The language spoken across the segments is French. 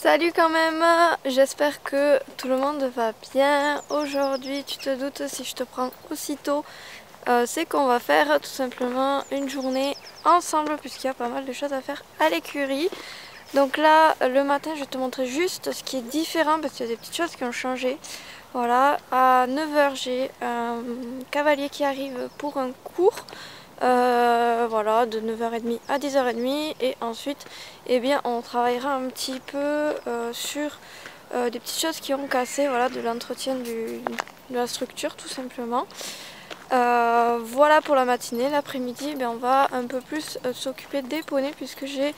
Salut quand même, j'espère que tout le monde va bien. Aujourd'hui, tu te doutes si je te prends aussitôt, c'est qu'on va faire tout simplement une journée ensemble puisqu'il y a pas mal de choses à faire à l'écurie. Donc là, le matin, je vais te montrer juste ce qui est différent parce qu'il y a des petites choses qui ont changé. Voilà, à 9 h, j'ai un cavalier qui arrive pour un cours. Voilà, de 9 h30 à 10 h30 et ensuite eh bien, on travaillera un petit peu sur des petites choses qui ont cassé, voilà, de l'entretien de la structure tout simplement. Voilà pour la matinée. L'après-midi, on va un peu plus s'occuper des poneys puisque j'ai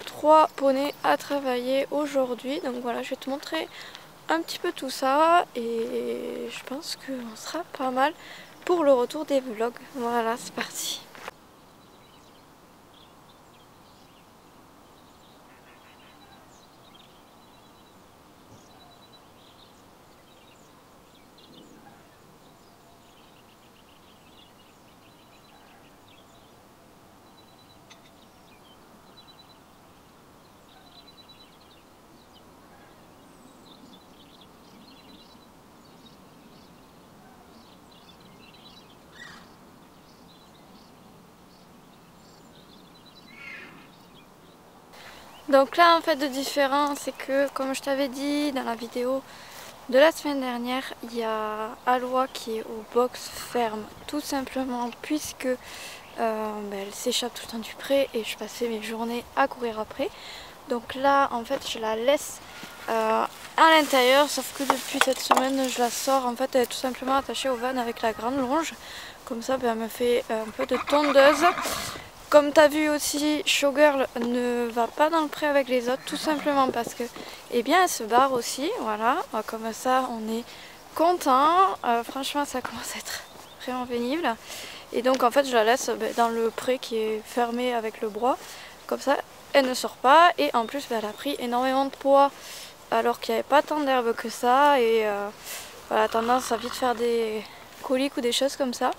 3 poneys à travailler aujourd'hui. Donc voilà, je vais te montrer un petit peu tout ça et je pense qu'on sera pas mal pour le retour des vlogs. Voilà, c'est parti. Donc là en fait de différent c'est que comme je t'avais dit dans la vidéo de la semaine dernière, il y a Aloha qui est au box ferme tout simplement puisque elle s'échappe tout le temps du pré et je passais mes journées à courir après. Donc là en fait je la laisse à l'intérieur, sauf que depuis cette semaine je la sors. En fait elle est tout simplement attachée au van avec la grande longe, comme ça elle me fait un peu de tondeuse. Comme tu as vu aussi, Showgirl ne va pas dans le pré avec les autres, tout simplement parce que, eh bien, elle se barre aussi, voilà. Comme ça, on est content. Franchement, ça commence à être vraiment pénible. Et donc, en fait, je la laisse dans le pré qui est fermé avec le bois. Comme ça, elle ne sort pas. Et en plus, elle a pris énormément de poids alors qu'il n'y avait pas tant d'herbe que ça. Et elle a tendance à vite faire des coliques ou des choses comme ça.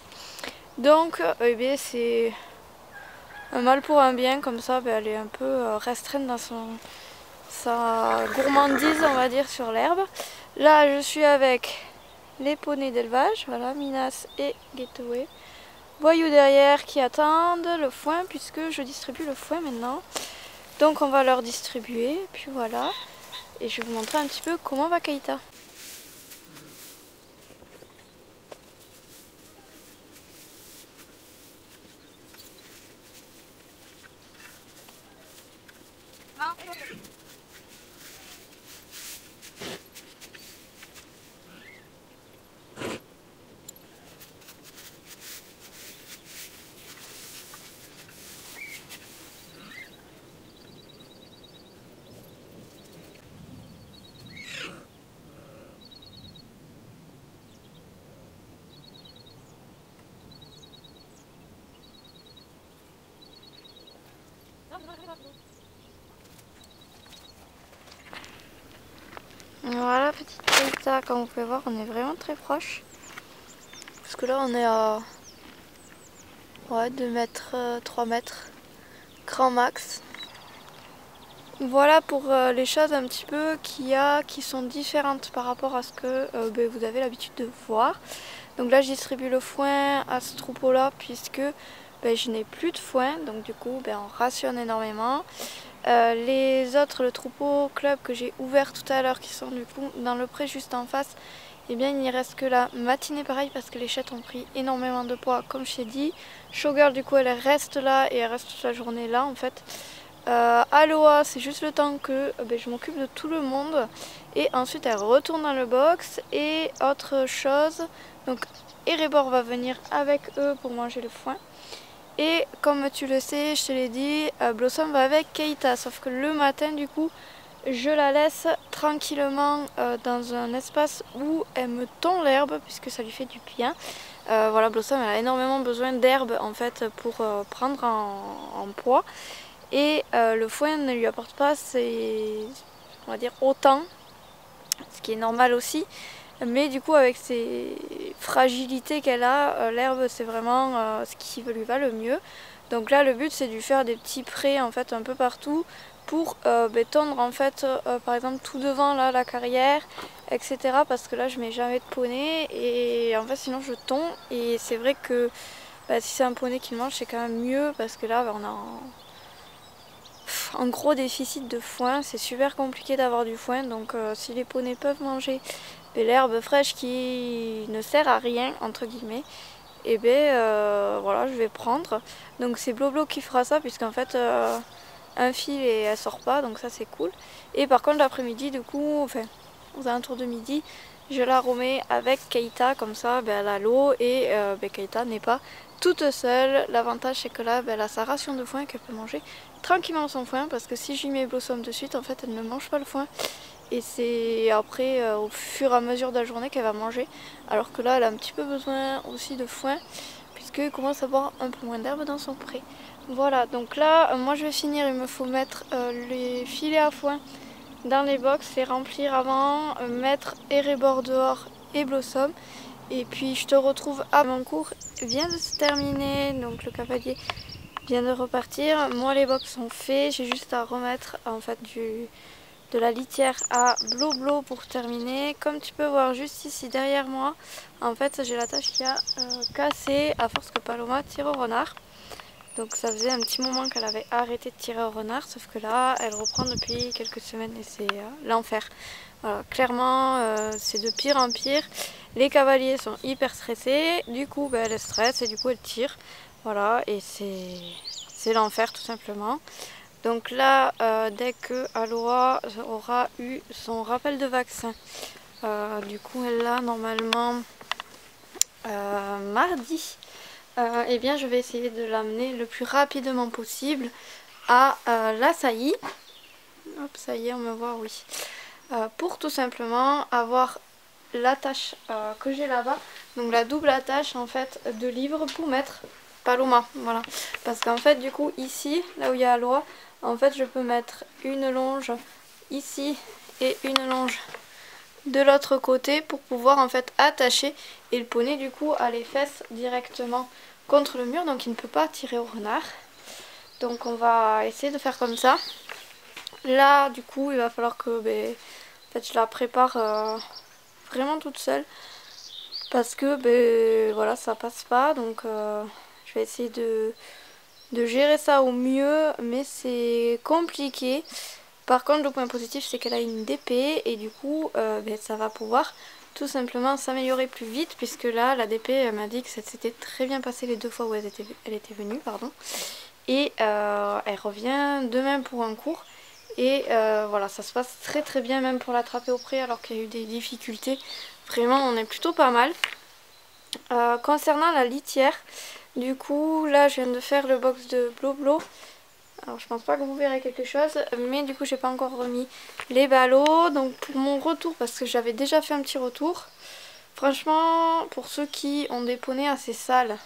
Donc, eh bien, c'est un mal pour un bien, comme ça elle est un peu restreinte dans sa gourmandise, on va dire, sur l'herbe. Là je suis avec les poneys d'élevage, voilà, Minas et Gateway. Voyou derrière qui attendent le foin puisque je distribue le foin maintenant. Donc on va leur distribuer, puis voilà. Et je vais vous montrer un petit peu comment va Keita. Voilà, petite Keita, comme vous pouvez voir, on est vraiment très proche. Parce que là on est à 2 mètres, 3 mètres, grand max. Voilà pour les choses un petit peu qui sont différentes par rapport à ce que vous avez l'habitude de voir. Donc là je distribue le foin à ce troupeau là puisque je n'ai plus de foin, donc du coup on rationne énormément. Les autres, le troupeau club que j'ai ouvert tout à l'heure qui sont du coup dans le pré juste en face, eh bien il n'y reste que la matinée pareil parce que les chètres ont pris énormément de poids comme je t'ai dit. Showgirl du coup elle reste là et elle reste toute la journée là en fait. Aloha, c'est juste le temps que je m'occupe de tout le monde et ensuite elle retourne dans le box. Et autre chose, donc Erebor va venir avec eux pour manger le foin. Et comme tu le sais, je te l'ai dit, Blossom va avec Keita, sauf que le matin du coup je la laisse tranquillement dans un espace où elle me tond l'herbe puisque ça lui fait du bien. Voilà, Blossom elle a énormément besoin d'herbe en fait pour prendre en poids. Et le foin ne lui apporte pas on va dire autant, ce qui est normal aussi. Mais du coup avec ses fragilités qu'elle a, l'herbe c'est vraiment ce qui lui va le mieux. Donc là le but c'est de lui faire des petits prés en fait un peu partout pour tondre en fait par exemple tout devant là la carrière, etc. Parce que là je mets jamais de poney et en fait sinon je tombe, et c'est vrai que si c'est un poney qui le mange c'est quand même mieux, parce que là on a un gros déficit de foin, c'est super compliqué d'avoir du foin, donc si les poneys peuvent manger l'herbe fraîche qui ne sert à rien entre guillemets, et voilà, je vais prendre. Donc c'est Bloblo qui fera ça, puisqu'en fait un fil et elle sort pas, donc ça c'est cool. Et par contre l'après-midi du coup, enfin aux alentours de midi, je la remets avec Keita, comme ça elle a l'eau et Keita n'est pas toute seule. L'avantage c'est que là elle a sa ration de foin qu'elle peut manger tranquillement son foin, parce que si je lui mets Blossom de suite en fait elle ne mange pas le foin. Et c'est après au fur et à mesure de la journée qu'elle va manger. Alors que là elle a un petit peu besoin aussi de foin, puisqu'elle commence à avoir un peu moins d'herbe dans son pré. Voilà, donc là moi je vais finir, il me faut mettre les filets à foin dans les box, les remplir avant, mettre Erebor dehors et Blossom. Et puis je te retrouve à mon cours vient de se terminer, donc le cavalier vient de repartir. Moi les box sont faits, j'ai juste à remettre en fait de la litière à Bloblo pour terminer. Comme tu peux voir juste ici derrière moi, en fait j'ai la tâche qui a cassé à force que Paloma tire au renard. Donc ça faisait un petit moment qu'elle avait arrêté de tirer au renard, sauf que là elle reprend depuis quelques semaines et c'est l'enfer. Voilà, clairement c'est de pire en pire. Les cavaliers sont hyper stressés, du coup elle stresse et du coup elle tire. Voilà, et c'est l'enfer tout simplement. Donc là, dès que Aloha aura eu son rappel de vaccin, du coup elle l'a normalement mardi, eh bien je vais essayer de l'amener le plus rapidement possible à la saillie. Hop, ça y est, on me voit, oui. Pour tout simplement avoir l'attache que j'ai là-bas, donc la double attache en fait de livres pour mettre Paloma, voilà. Parce qu'en fait du coup ici, là où il y a Aloha, en fait je peux mettre une longe ici et une longe de l'autre côté pour pouvoir en fait attacher, et le poney du coup a les fesses directement contre le mur, donc il ne peut pas tirer au renard. Donc on va essayer de faire comme ça. Là du coup il va falloir que en fait, je la prépare vraiment toute seule, parce que voilà, ça passe pas, donc je vais essayer de gérer ça au mieux, mais c'est compliqué. Par contre le point positif c'est qu'elle a une DP, et du coup ça va pouvoir tout simplement s'améliorer plus vite, puisque là la DP m'a dit que ça s'était très bien passé les 2 fois où elle était venue, pardon. Et elle revient demain pour un cours. Et voilà, ça se passe très très bien, même pour l'attraper au pré, alors qu'il y a eu des difficultés. Vraiment, on est plutôt pas mal. Concernant la litière, du coup, là je viens de faire le box de Bloblo. Alors je pense pas que vous verrez quelque chose, mais du coup j'ai pas encore remis les ballots. Donc pour mon retour, parce que j'avais déjà fait un petit retour, franchement pour ceux qui ont des poneys assez sales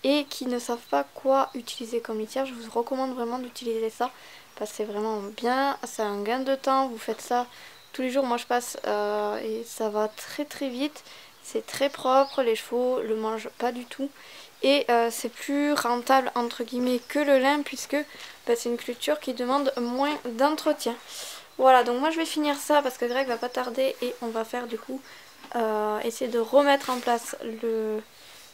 et qui ne savent pas quoi utiliser comme litière, je vous recommande vraiment d'utiliser ça, parce que c'est vraiment bien, c'est un gain de temps, vous faites ça tous les jours. Moi je passe et ça va très très vite, c'est très propre, les chevaux le mangent pas du tout, et c'est plus rentable entre guillemets que le lin, puisque c'est une culture qui demande moins d'entretien. Voilà, donc moi je vais finir ça parce que Greg va pas tarder, et on va faire du coup essayer de remettre en place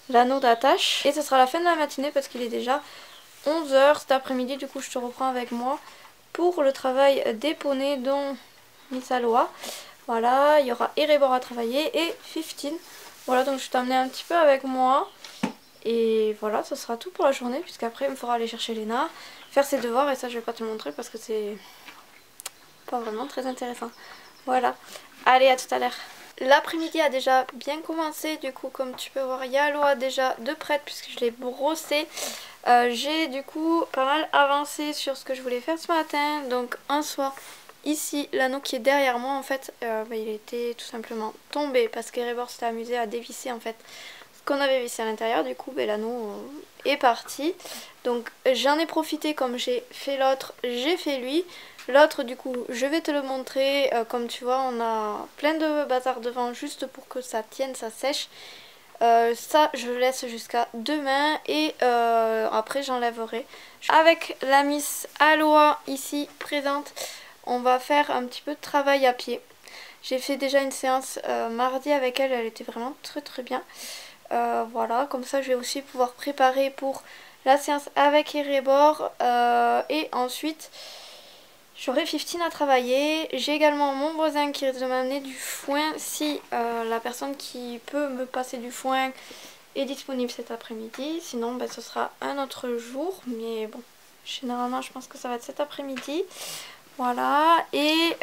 l'anneau d'attache, et ce sera la fin de la matinée parce qu'il est déjà 11 h cet après-midi. Du coup je te reprends avec moi pour le travail des poneys, dont Miss Aloha. Voilà, il y aura Erebor à travailler et 15. Voilà, donc je t'emmener un petit peu avec moi. Et voilà, ce sera tout pour la journée, puisqu'après il me faudra aller chercher Léna, faire ses devoirs, et ça je vais pas te le montrer parce que c'est pas vraiment très intéressant. Voilà, allez, à tout à l'heure. L'après-midi a déjà bien commencé, du coup comme tu peux voir il y a Aloha déjà de prête puisque je l'ai brossée. J'ai du coup pas mal avancé sur ce que je voulais faire ce matin. Donc en soi, ici l'anneau qui est derrière moi en fait il était tout simplement tombé parce qu'Erebor s'était amusé à dévisser en fait ce qu'on avait vissé à l'intérieur. Du coup l'anneau est parti, donc j'en ai profité, comme j'ai fait l'autre, j'ai fait lui. L'autre du coup je vais te le montrer, comme tu vois on a plein de bazar devant juste pour que ça tienne, ça sèche. Ça je le laisse jusqu'à demain et après j'enlèverai. Avec la Miss Aloha ici présente, on va faire un petit peu de travail à pied. J'ai fait déjà une séance mardi avec elle, elle était vraiment très bien. Voilà, comme ça je vais aussi pouvoir préparer pour la séance avec Erebor et ensuite j'aurai 15 à travailler. J'ai également mon voisin qui risque de m'amener du foin si la personne qui peut me passer du foin est disponible cet après-midi. Sinon ce sera un autre jour, mais bon, généralement je pense que ça va être cet après-midi. Voilà, et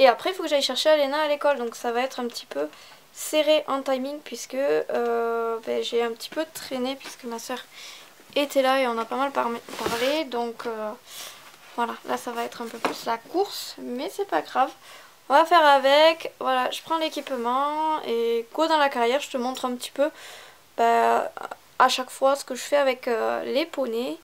après il faut que j'aille chercher Alena à l'école, donc ça va être un petit peu serré en timing puisque j'ai un petit peu traîné puisque ma soeur était là et on a pas mal parlé, donc voilà, là ça va être un peu plus la course, mais c'est pas grave, on va faire avec. Voilà, je prends l'équipement et go dans la carrière, je te montre un petit peu à chaque fois ce que je fais avec les poneys.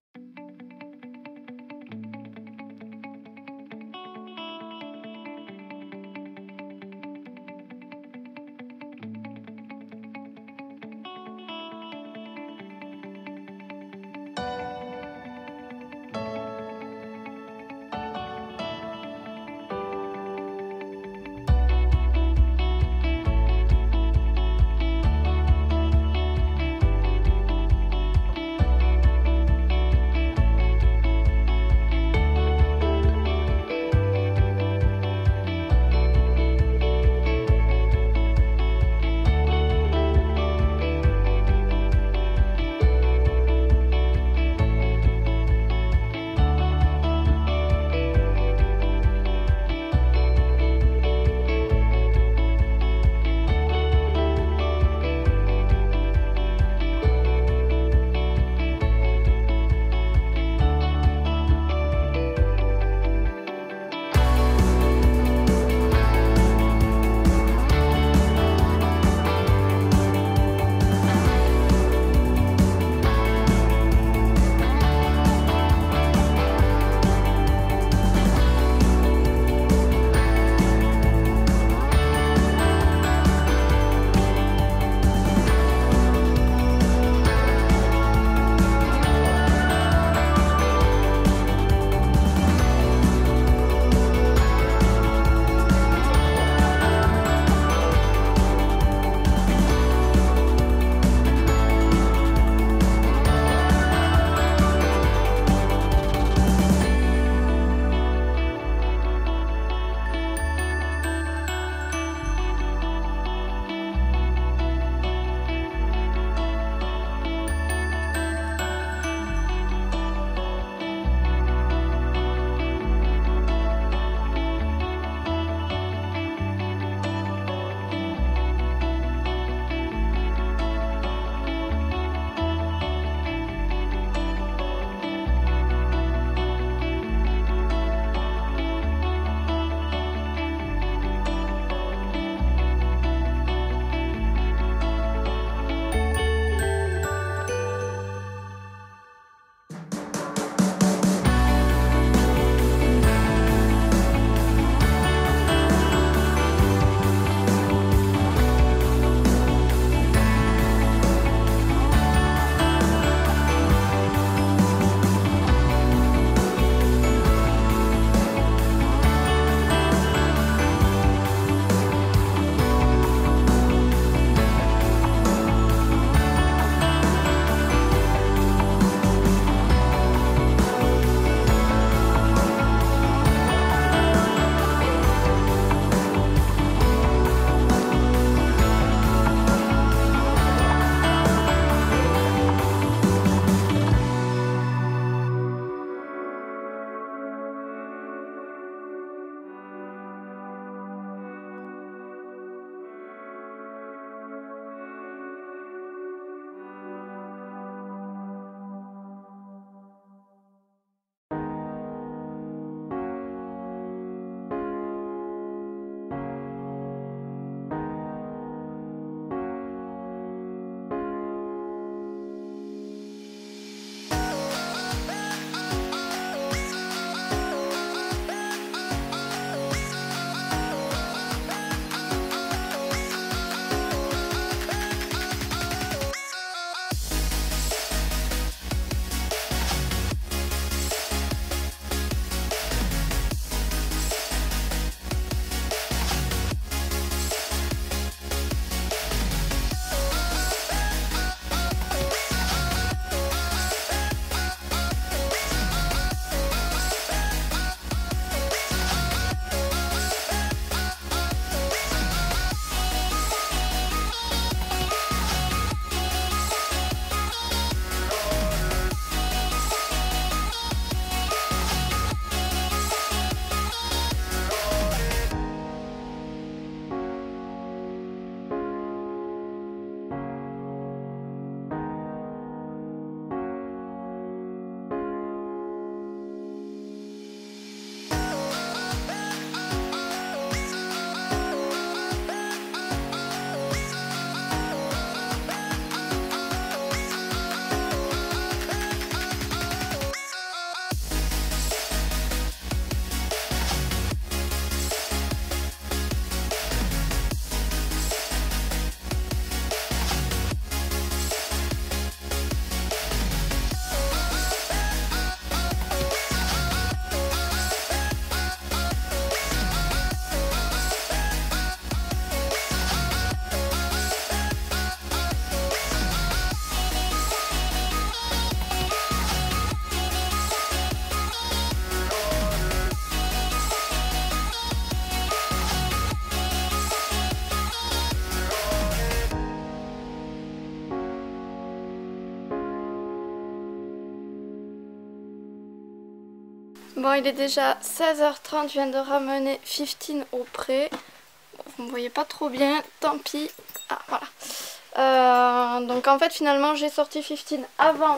Bon, il est déjà 16h30, je viens de ramener 15 au pré. Bon, vous me voyez pas trop bien, tant pis. Ah, voilà. Donc en fait, finalement, j'ai sorti 15 avant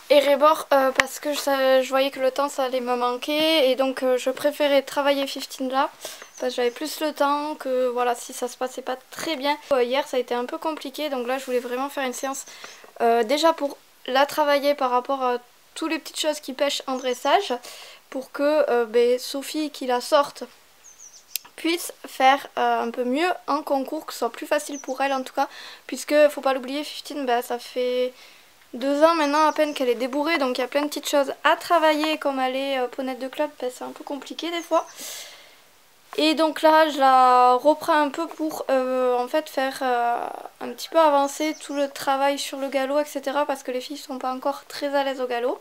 Erebor parce que je voyais que le temps, ça allait me manquer. Et donc, je préférais travailler 15 là, parce que j'avais plus le temps que, voilà, si ça se passait pas très bien. Hier, ça a été un peu compliqué, donc là, je voulais vraiment faire une séance déjà pour la travailler par rapport à toutes les petites choses qui pêchent en dressage pour que Sophie qui la sorte puisse faire un peu mieux en concours, que ce soit plus facile pour elle en tout cas, puisque faut pas l'oublier, 15 ça fait 2 ans maintenant à peine qu'elle est débourrée, donc il y a plein de petites choses à travailler comme aller ponette de club, c'est un peu compliqué des fois. Et donc là, je la reprends un peu pour en fait faire un petit peu avancer tout le travail sur le galop, etc. Parce que les filles sont pas encore très à l'aise au galop.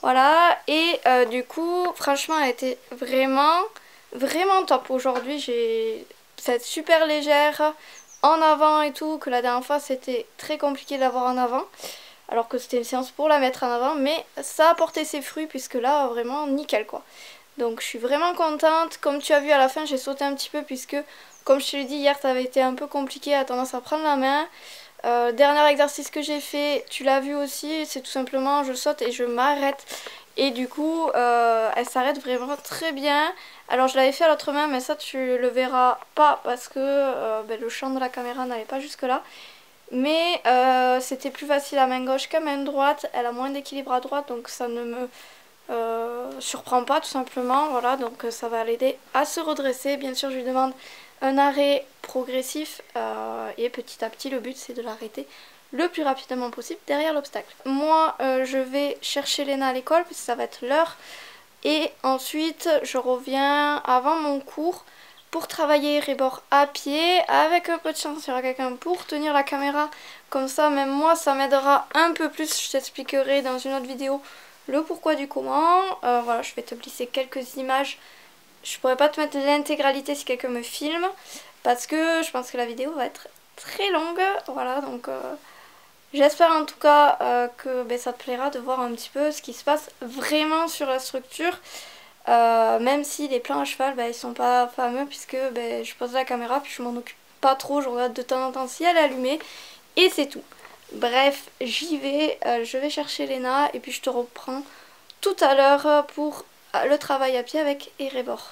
Voilà, et du coup, franchement, elle était vraiment top. Aujourd'hui, j'ai cette super légère en avant et tout, que la dernière fois, c'était très compliqué de l'avoir en avant. Alors que c'était une séance pour la mettre en avant, mais ça a porté ses fruits puisque là, vraiment nickel quoi. Donc je suis vraiment contente. Comme tu as vu à la fin, j'ai sauté un petit peu puisque, comme je te l'ai dit hier, ça avait été un peu compliqué, elle a tendance à prendre la main. Dernier exercice que j'ai fait, tu l'as vu aussi, c'est tout simplement je saute et je m'arrête. Et du coup, elle s'arrête vraiment très bien. Alors je l'avais fait à l'autre main, mais ça tu le verras pas parce que le champ de la caméra n'allait pas jusque là. Mais c'était plus facile à main gauche qu'à main droite. Elle a moins d'équilibre à droite, donc ça ne me surprend pas tout simplement. Voilà, donc ça va l'aider à se redresser. Bien sûr, je lui demande un arrêt progressif et petit à petit, le but c'est de l'arrêter le plus rapidement possible derrière l'obstacle. Moi, je vais chercher Léna à l'école parce que ça va être l'heure. Et ensuite, je reviens avant mon cours pour travailler Erebor à pied. Avec un peu de chance, il y aura quelqu'un pour tenir la caméra. Comme ça, même moi, ça m'aidera un peu plus. Je t'expliquerai dans une autre vidéo le pourquoi du comment. Voilà, je vais te glisser quelques images. Je pourrais pas te mettre l'intégralité si quelqu'un me filme. Parce que je pense que la vidéo va être très longue. Voilà, donc j'espère en tout cas que ça te plaira de voir un petit peu ce qui se passe vraiment sur la structure. Même si les plans à cheval ils sont pas fameux puisque je pose la caméra puis je m'en occupe pas trop, je regarde de temps en temps si elle est allumée et c'est tout. Bref, j'y vais, je vais chercher Léna et puis je te reprends tout à l'heure pour le travail à pied avec Erebor.